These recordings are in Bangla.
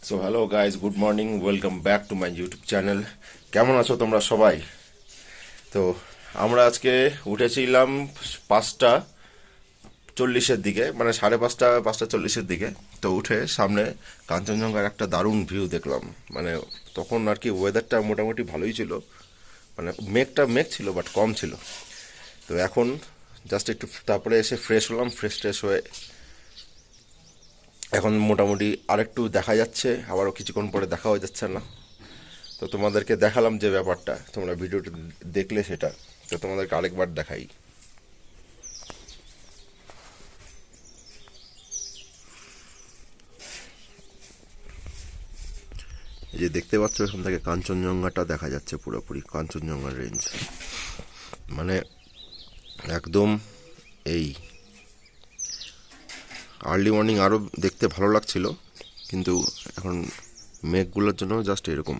So hello guys, good morning, welcome back to my YouTube channel. কেমন আছো তোমরা সবাই? তো আমরা আজকে উঠেছিলাম 5:40-এর দিকে, মানে 5:30, 5:40-এর দিকে। তো উঠে সামনে কাঞ্চনজঙ্ঘার একটা দারুণ ভিউ দেখলাম। মানে তখন আর কি ওয়েদারটা মোটামুটি ভালোই ছিল, মানে মেঘ ছিল বাট কম ছিল। তো এখন জাস্ট একটু তারপরে এসে ফ্রেশ হলাম, ফ্রেশ হয়ে এখন মোটামুটি আরেকটু দেখা যাচ্ছে, আবারও কিছুক্ষণ পরে দেখা হয়ে যাচ্ছে না। তো তোমাদেরকে দেখালাম যে ব্যাপারটা, তোমরা ভিডিওটা দেখলে সেটা, তো তোমাদেরকে আরেকবার দেখাই। এই যে দেখতে পাচ্ছ, এখান থেকে কাঞ্চনজঙ্ঘাটা দেখা যাচ্ছে, পুরোপুরি কাঞ্চনজঙ্ঘার রেঞ্জ। মানে একদম এই আর্লি মর্নিং আরও দেখতে ভালো লাগছিল, কিন্তু এখন মেঘগুলোর জন্য জাস্ট এরকম।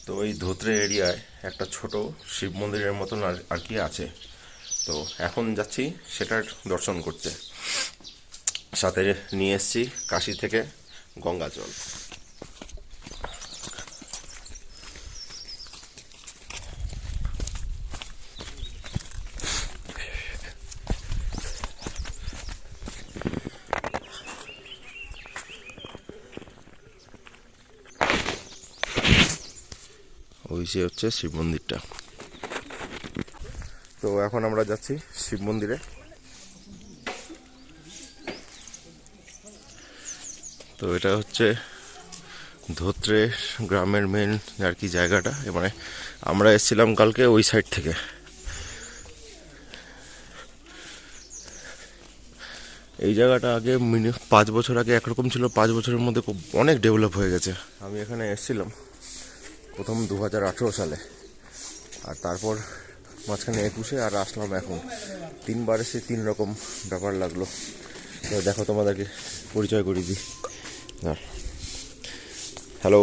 তো এই ধোত্রে এরিয়ায় একটা ছোট শিব মন্দিরের মতন আর কি আছে। তো এখন যাচ্ছি সেটার দর্শন করতে। সাথে নিয়ে এসেছি কাশি থেকে গঙ্গা জল। ওই যে হচ্ছে শিব মন্দিরটা। তো এখন আমরা যাচ্ছি শিব মন্দিরে। তো এটা হচ্ছে ধোত্রে গ্রামের মেন আর কি জায়গাটা। মানে আমরা এসেছিলাম কালকে ওই সাইড থেকে। এই জায়গাটা আগে 5 বছর আগে একরকম ছিল, 5 বছরের মধ্যে অনেক ডেভেলপ হয়ে গেছে। আমি এখানে এসেছিলাম প্রথম 2018 সালে, আর তারপর মাঝখানে 21-এ, আর আসলাম এখন। 3বার এসে 3 রকম ব্যাপার লাগলো। তো দেখো, তোমাদেরকে পরিচয় করিয়ে দিই। হ্যালো,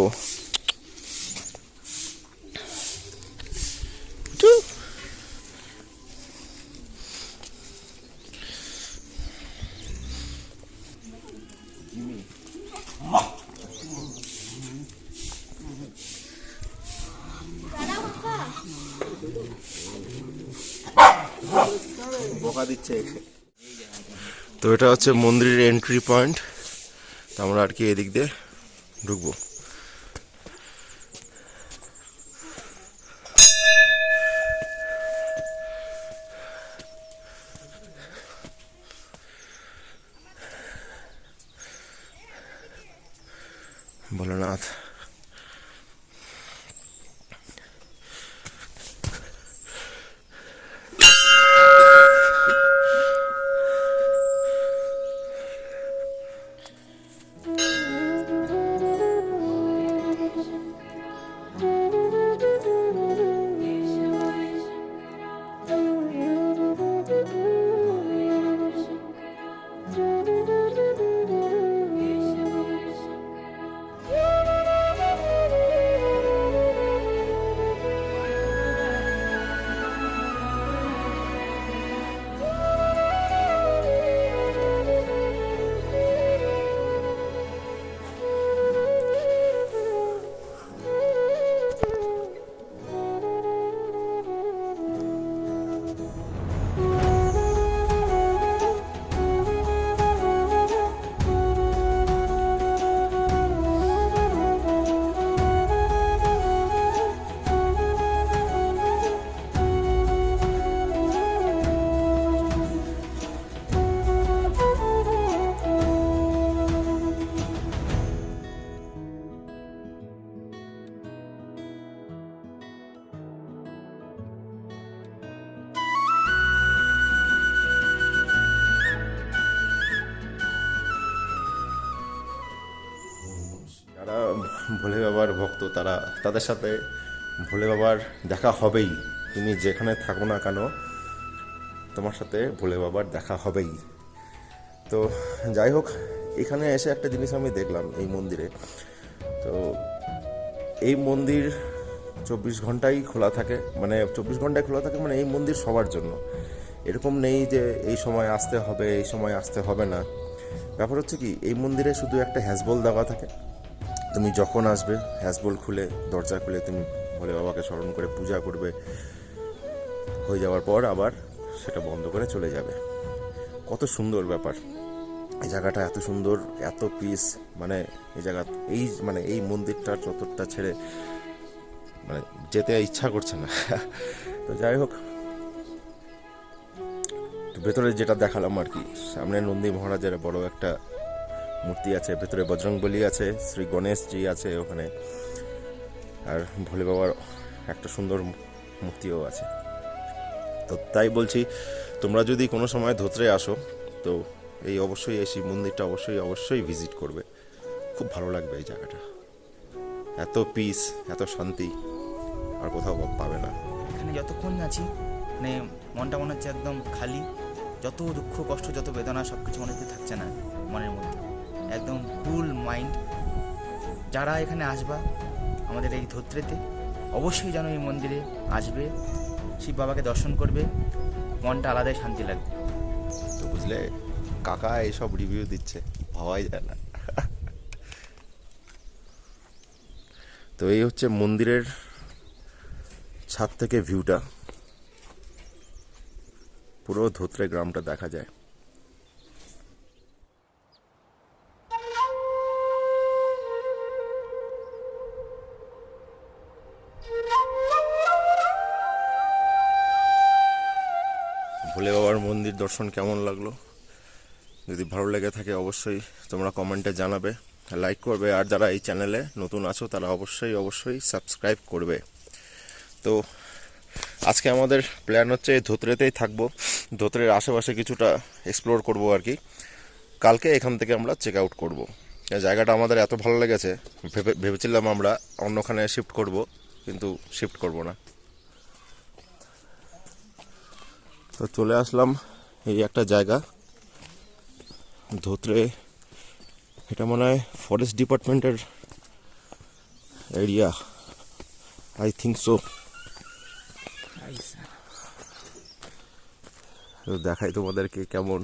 বকা দিচ্ছে। তো এটা হচ্ছে মন্দিরের এন্ট্রি পয়েন্ট। তো আমরা আর কি এদিক দিয়ে ঢুকবো। ভোলানাথ। যারা ভোলে বাবার ভক্ত, তাদের সাথে ভোলে বাবার দেখা হবেই। তুমি যেখানে থাকো না কেন, তোমার সাথে ভোলে বাবার দেখা হবেই। তো যাই হোক, এখানে এসে একটা জিনিস আমি দেখলাম এই মন্দিরে। তো এই মন্দির 24 ঘন্টাই খোলা থাকে, মানে 24 ঘন্টায় খোলা থাকে। মানে এই মন্দির সবার জন্য, এরকম নেই যে এই সময় আসতে হবে, এই সময় আসতে হবে না। ব্যাপার হচ্ছে কি, এই মন্দিরে শুধু একটা হ্যাজবল দেওয়া থাকে। তুমি যখন আসবে হ্যাজবল খুলে, দরজা খুলে তুমি ভোলে বাবাকে স্মরণ করে পূজা করবে, হয়ে যাওয়ার পর আবার সেটা বন্ধ করে চলে যাবে। কত সুন্দর ব্যাপার, এই জায়গাটা এত সুন্দর, এত পিস, মানে এই জায়গা, এই মন্দিরটার চত্বরটা ছেড়ে মানে যেতে ইচ্ছা করছে না। তো যাই হোক, ভেতরে যেটা দেখালাম আর কি, সামনে নন্দী মহারাজের বড় একটা মূর্তি আছে, ভেতরে বজরংবলী আছে, শ্রী গণেশজি আছে ওখানে, আর ভোলে বাবার একটা সুন্দর মূর্তিও আছে। তো তাই বলছি, তোমরা যদি কোনো সময় ধোত্রে আসো তো অবশ্যই এই শিব মন্দিরটা অবশ্যই ভিজিট করবে। খুব ভালো লাগবে এই জায়গাটা, এত পিস, এত শান্তি আর কোথাও পাবে না। এখানে যতক্ষণ আছি মানে মনটা মনে হচ্ছে একদম খালি, যত দুঃখ কষ্ট যত বেদনা সব কিছু মনে হচ্ছে থাকছে না মনের মধ্যে, একদম কুল মাইন্ড। যারা এখানে আসবা আমাদের এই ধোত্রেতে, অবশ্যই যেন এই মন্দিরে আসবে, শিব বাবাকে দর্শন করবে, মনটা আলাদাই শান্তি লাগবে। তো বুঝলে, কাকা এইসব রিভিউ দিচ্ছে, ভাবাই যায় না। তো এই হচ্ছে মন্দিরের ছাদ থেকে ভিউটা, পুরো ধোত্রে গ্রামটা দেখা যায়। ভোলে বাবার মন্দির দর্শন কেমন লাগলো? যদি ভালো লেগে থাকে অবশ্যই তোমরা কমেন্টে জানাবে, লাইক করবে, আর যারা এই চ্যানেলে নতুন আছো তারা অবশ্যই সাবস্ক্রাইব করবে। তো আজকে আমাদের প্ল্যান হচ্ছে ধোত্রেতেই থাকবো, ধোত্রের আশেপাশে কিছুটা এক্সপ্লোর করব আর কি। কালকে এখান থেকে আমরা চেক আউট করবো। জায়গাটা আমাদের এত ভালো লেগেছে, ভেবেছিলাম আমরা অন্যখানে শিফট করব, কিন্তু শিফট করব না। তো চলে আসলাম এই একটা জায়গা ধোত্রে, এটা মনে হয় ফরেস্ট ডিপার্টমেন্টের এরিয়া, আই থিঙ্ক সো। দেখাই তোমাদেরকে কেমন।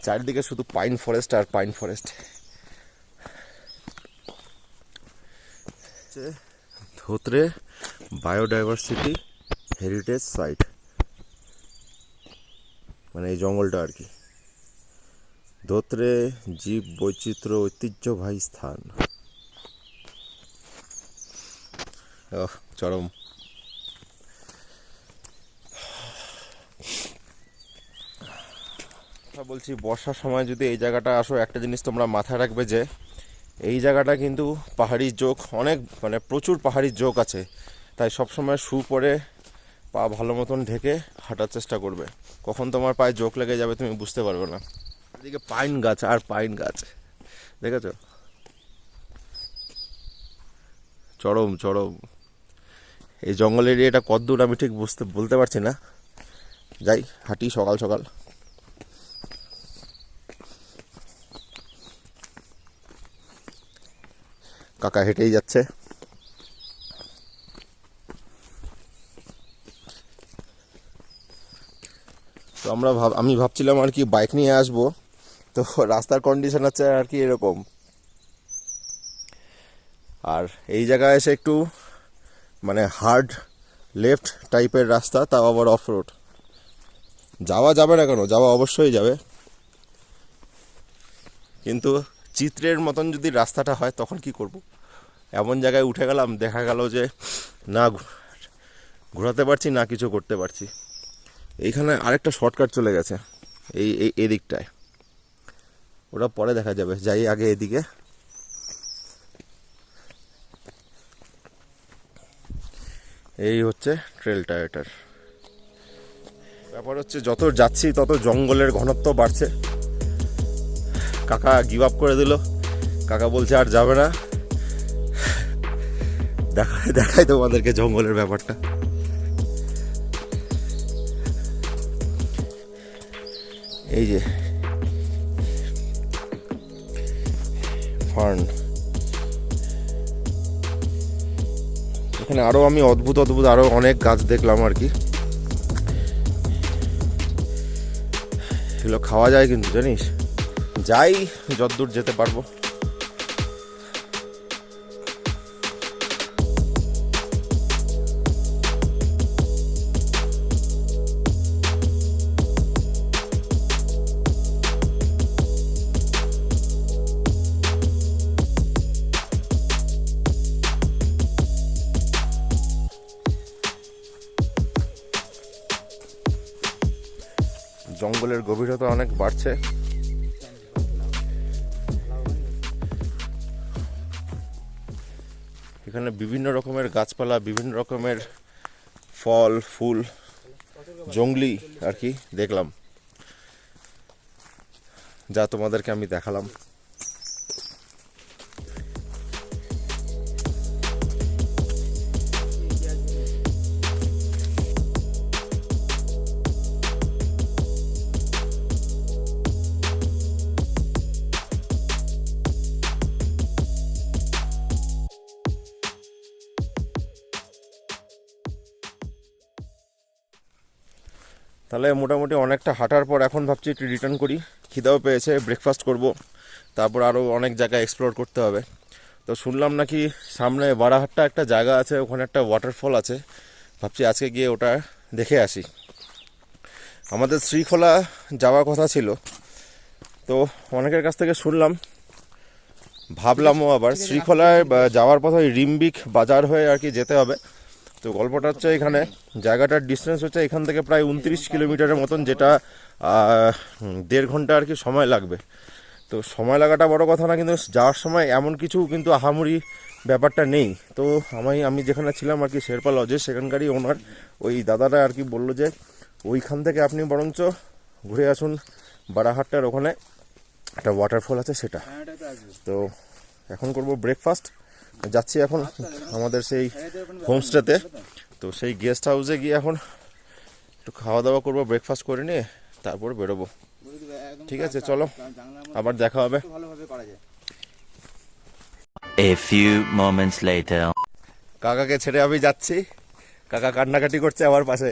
চারিদিকে শুধু পাইন ফরেস্ট আর pine forest. Dhotrey biodiversity heritage site, মানে এই জঙ্গলটা আর কি। ধোত্রে জীব বৈচিত্র্য ঐতিহ্যবাহী স্থান। চরম। বলছি, বর্ষার সময় যদি এই জায়গাটা আসো, একটা জিনিস তোমরা মাথায় রাখবে যে এই জায়গাটা কিন্তু পাহাড়ি জোক, অনেক মানে প্রচুর পাহাড়ি জোক আছে, তাই সবসময় শু পরে পা ভালো মতন ঢেকে হাঁটার চেষ্টা করবে। কখন তোমার পায়ে জোক লেগে যাবে তুমি বুঝতে পারবে না। এদিকে পাইন গাছ আর পাইন গাছ, দেখেছো? চরম চরম। এই জঙ্গল এরিয়াটা কতদূর আমি ঠিক বলতে পারছি না। যাই হাঁটি সকাল সকাল। কাকা হেঁটেই যাচ্ছে। তো আমি ভাবছিলাম আর কি বাইক নিয়ে আসবো, তো রাস্তার কন্ডিশন আছে আর কি এরকম। আর এই জায়গায় এসে একটু মানে হার্ড লেফট টাইপের রাস্তা, তাও আবার অফ রোড। যাওয়া যাবে না কেন, যাওয়া অবশ্যই যাবে, কিন্তু চিত্রের মতন যদি রাস্তাটা হয় তখন কি করব? এমন জায়গায় উঠে গেলাম, দেখা গেল যে না ঘোরাতে পারছি না কিছু করতে পারছি। এইখানে আরেকটা শর্টকাট চলে গেছে এই দিকটায়, ওটা পরে দেখা যাবে। যাই আগে এদিকে। এই হচ্ছে ট্রেলটা। এটার ব্যাপার হচ্ছে যত যাচ্ছি তত জঙ্গলের ঘনত্ব বাড়ছে। কাকা গিভ আপ করে দিল, কাকা বলছে আর যাবে না। দেখাই তোমাদেরকে জঙ্গলের ব্যাপারটা। এই যে ফার্ন, এখানে আরো আমি অদ্ভুত আরো অনেক গাছ দেখলাম আর কি। ছিল, খাওয়া যায় কিন্তু জানিস, যাই যতদূর যেতে পারবো। জঙ্গলের গভীরতা অনেক বাড়ছে। এখানে বিভিন্ন রকমের গাছপালা, বিভিন্ন রকমের ফল ফুল, জঙ্গলি আর কি দেখলাম, যা তোমাদেরকে আমি দেখালাম। তাহলে মোটামুটি অনেকটা হাঁটার পর এখন ভাবছি একটু রিটার্ন করি, খিদাও পেয়েছে, ব্রেকফাস্ট করব, তারপর আরও অনেক জায়গায় এক্সপ্লোর করতে হবে। তো শুনলাম নাকি সামনে বারাহাট্টা একটা জায়গা আছে, ওখানে একটা ওয়াটারফল আছে, ভাবছি আজকে গিয়ে ওটা দেখে আসি। আমাদের শ্রীখোলা যাওয়ার কথা ছিল, তো অনেকের কাছ থেকে শুনলাম, ভাবলামও আবার শ্রীখোলায় যাওয়ার পথে ওই রিম্বিক বাজার হয়ে আর কি যেতে হবে। তো গল্পটা হচ্ছে এখানে জায়গাটার ডিস্টেন্স হচ্ছে এখান থেকে প্রায় 29 কিলোমিটারের মতন, যেটা 1.5 ঘন্টা আর কি সময় লাগবে। তো সময় লাগাটা বড় কথা না, কিন্তু যাওয়ার সময় এমন কিছু কিন্তু আহামরি ব্যাপারটা নেই। তো আমি যেখানে ছিলাম আর কি শেরপা লজে, সেখানকারই ওনার ওই দাদারা আর কি বললো যে ওইখান থেকে আপনি বরঞ্চ ঘুরে আসুন বারাহাট্টার ওখানে একটা ওয়াটারফল আছে সেটা। তো এখন করব ব্রেকফাস্ট, যাচ্ছি এখন আমাদের সেই হোমস্টেতে। তো সেই গেস্ট হাউসে গিয়ে এখন একটু খাওয়া দাওয়া করবো, ব্রেকফাস্ট করে নিয়ে তারপর বেরোবো। ঠিক আছে, চলো আবার দেখা হবে। A few moments later. কাকাকে ছেড়ে আমি যাচ্ছি, কাকা কান্নাকাটি করছে আমার পাশে।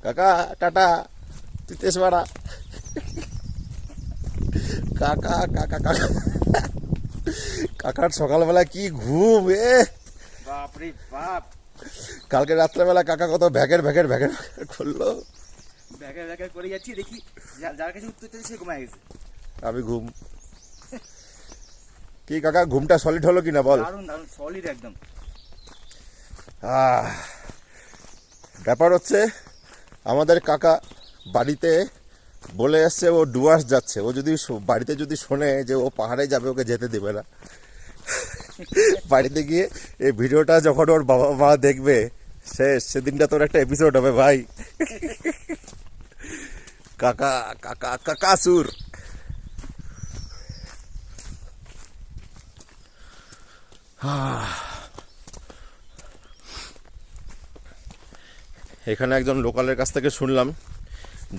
কাকা টাটা, তুই তেজপাড়া। কাকা কাকা কাকা কাকার সকালবেলা কি ঘুম এ বাপরে বাপ! কালকে রাত্রেবেলা কাকা কত ভ্যাকের ভ্যাকের ভ্যাকের করলো, ব্যাগের ব্যাগের করে যাচ্ছি, দেখি যার কাছে উত্তর চাইছে সে ঘুমায় গেছে। আমি ঘুম। কি কাকা ঘুমটা সলিড হলো কিনা বল? দারুণ দারুণ সলিড একদম। ব্যাপার হচ্ছে আমাদের কাকা বাড়িতে বলে এসছে ও ডুয়ার্স যাচ্ছে, ও যদি বাড়িতে যদি শোনে যে ও পাহাড়ে যাবে ওকে যেতে দেবে না। বাড়িতে গিয়ে এই ভিডিওটা যখন ওর বাবা মা দেখবে, সেদিনটা তোর একটা এপিসোড হবে ভাই। কাকা কাকা কাকা সুর। এখানে একজন লোকালের কাছ থেকে শুনলাম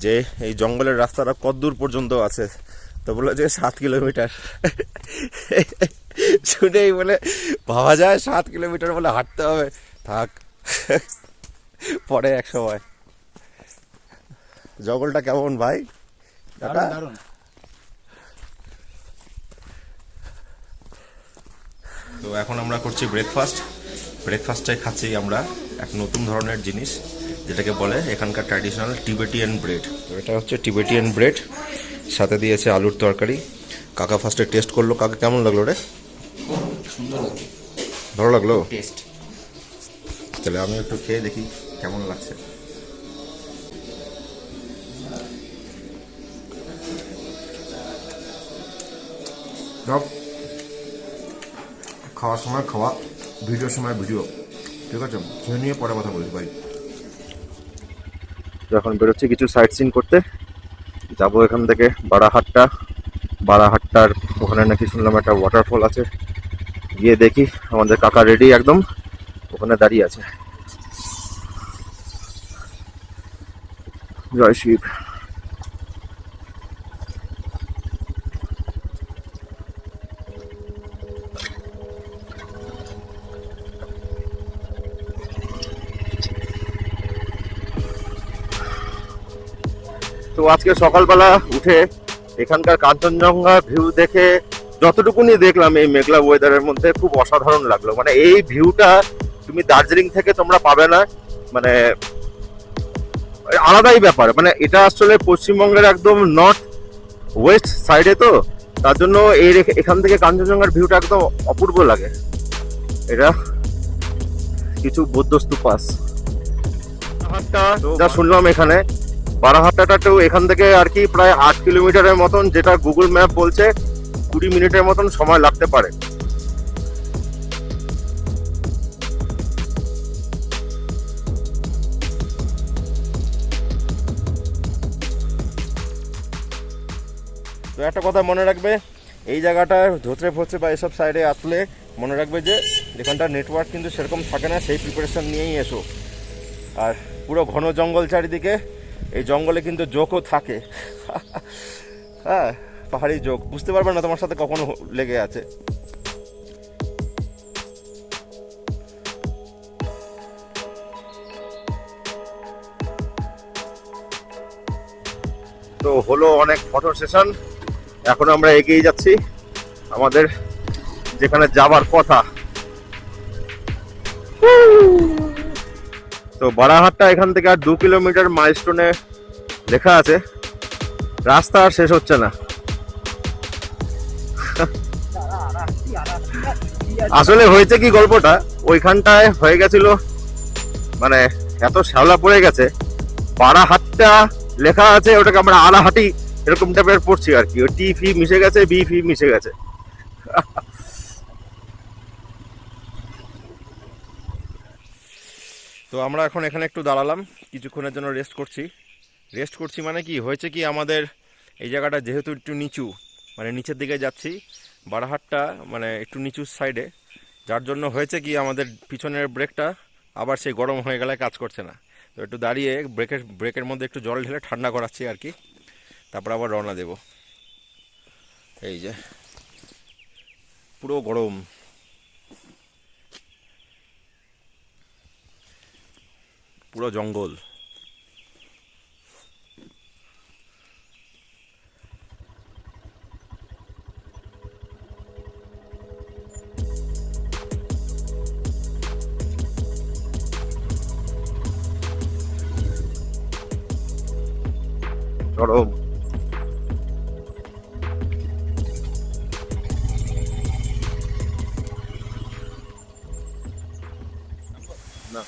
যে এই জঙ্গলের রাস্তাটা কতদূর পর্যন্ত আছে, তো বললো যে 7 কিলোমিটার। শুনেই বলে ভাবা যায় 7 কিলোমিটার বলে হাঁটতে হবে, থাক পরে এক সময়। জঙ্গলটা কেমন ভাই? দারুণ। তো এখন আমরা করছি ব্রেকফাস্টে খাচ্ছি আমরা এক নতুন ধরনের জিনিস, যেটাকে বলে এখানকার ট্র্যাডিশনাল টিবেটিয়ান ব্রেড। এটা হচ্ছে টিবেটিয়ান ব্রেড, সাথে দিয়েছে আলুর তরকারি। কাকা ফার্স্টে টেস্ট করলো, কাকা কেমন লাগলো রে? সুন্দর, ভালো লাগলো টেস্ট। তাহলে আমি একটু খেয়ে দেখি কেমন লাগছে। সব খাওয়ার সময় খাওয়া, ভিডিওর সময় ভিডিও, ঠিক আছে? খেয়ে নিয়ে পরে কথা বলছি ভাই। এখন বেরোচ্ছি কিছু সাইট সিন করতে, যাবো এখান থেকে বারাহাট্টার ওখানে নাকি শুনলাম একটা ওয়াটারফল আছে, গিয়ে দেখি। আমাদের কাকা রেডি একদম, ওখানে দাঁড়িয়ে আছে। জয় শিব। তো তো আজকে সকালবেলা উঠে এখানকার কাঞ্চনজঙ্ঘা ভিউ দেখে যতটুকুনি দেখলাম এই মেঘলা ওয়েদারের মধ্যে খুব অসাধারণ লাগলো। মানে এই ভিউটা তুমি দার্জিলিং থেকে তোমরা পাবে না, মানে আলাদাই ব্যাপার। মানে এটা আসলে পশ্চিমবঙ্গের একদম নর্থ ওয়েস্ট সাইডে, তো তার জন্য এখান থেকে কাঞ্চনজঙ্ঘার ভিউটা একদম অপূর্ব লাগে। এটা কিছু বৌদ্ধ স্তূপ আছে। বারাহাট্টা যা শুনলাম এখানে, বারাহাট্টাটাও এখান থেকে আর কি প্রায় 8 কিলোমিটারের মতন, যেটা গুগল ম্যাপ বলছে 20 মিনিটের মতন সময় লাগতে পারে। তো একটা কথা মনে রাখবে, এই জায়গাটা ধোত্রে ফোত্রে বা এসব সাইডে আসলে মনে রাখবে যে এখানটার নেটওয়ার্ক কিন্তু সেরকম থাকে না, সেই প্রিপারেশন নিয়েই এসো। আর পুরো ঘন জঙ্গল চারিদিকে, এই জঙ্গলে কিন্তু জোকও থাকে। হ্যাঁ, পাহাড়ি জোক, বুঝতে পারবে না তোমার সাথে কখনো লেগে আছে। তো হলো অনেক ফটো সেশন, এখন আমরা এগিয়ে যাচ্ছি আমাদের যেখানে যাবার কথা। তো বারাহাট্টা এখান থেকে আর 2 কিলোমিটার মাইলস্টোনে লেখা আছে, রাস্তা আর শেষ হচ্ছে না। আসলে হয়েছে কি, গল্পটা ওইখানটায় হয়ে গেছিল, মানে এত শ্যাওলা পড়ে গেছে, বারাহাট্টা লেখা আছে, ওটাকে আমরা আলাহাটি এরকম টাইপের পড়ছি আর কি। ওই টি ফি মিশে গেছে, বি ফি মিশে গেছে। তো আমরা এখন এখানে একটু দাঁড়ালাম, কিছুক্ষণের জন্য রেস্ট করছি। মানে কি হয়েছে কি, আমাদের এই জায়গাটা যেহেতু একটু নিচু, মানে নিচের দিকে যাচ্ছি, বারাহাট্টা মানে একটু নিচু সাইডে, যার জন্য হয়েছে কি আমাদের পিছনের ব্রেকটা আবার সেই গরম হয়ে গেলে কাজ করছে না। তো একটু দাঁড়িয়ে ব্রেকের মধ্যে একটু জল ঢেলে ঠান্ডা করাচ্ছি আর কি, তারপর আবার রওনা দেব। এই যে পুরো গরম, পুরো জঙ্গল। গরম। না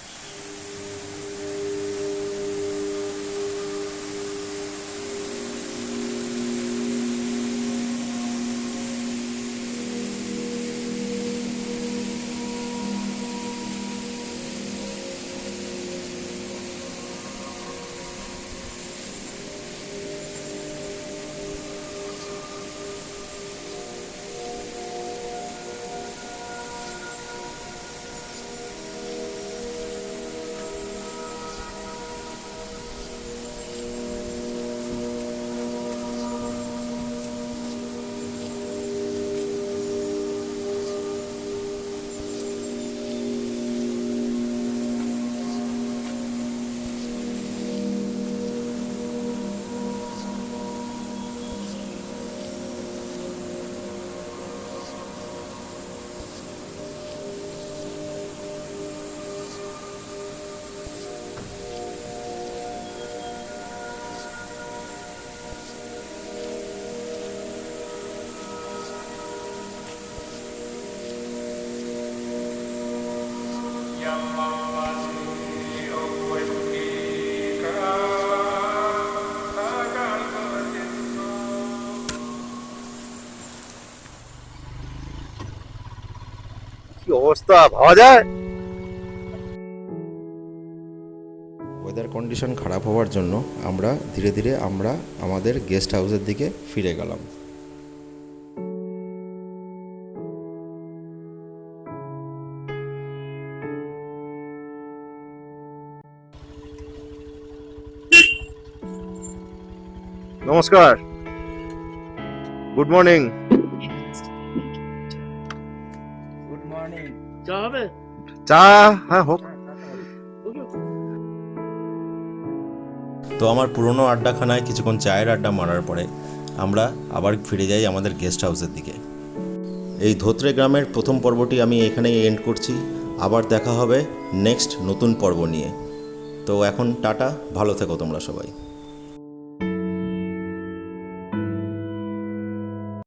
কি অবস্থা, ভাবা যায়? ওয়েদার কন্ডিশন খারাপ হওয়ার জন্য আমরা ধীরে ধীরে আমাদের গেস্ট হাউসের দিকে ফিরে গেলাম। নমস্কার, গুড মর্নিং। Good morning. চা হবে? চা হ্যাঁ হোক। তো আমার পুরনো আড্ডাখানায় কিছুক্ষণ চায়ের আড্ডা মারার পরে আমরা আবার ফিরে যাই আমাদের গেস্ট হাউসের দিকে। এই ধোত্রে গ্রামের প্রথম পর্বটি আমি এখানেই এন্ড করছি। আবার দেখা হবে নেক্সট নতুন পর্ব নিয়ে। তো এখন টাটা, ভালো থেকো তোমরা সবাই।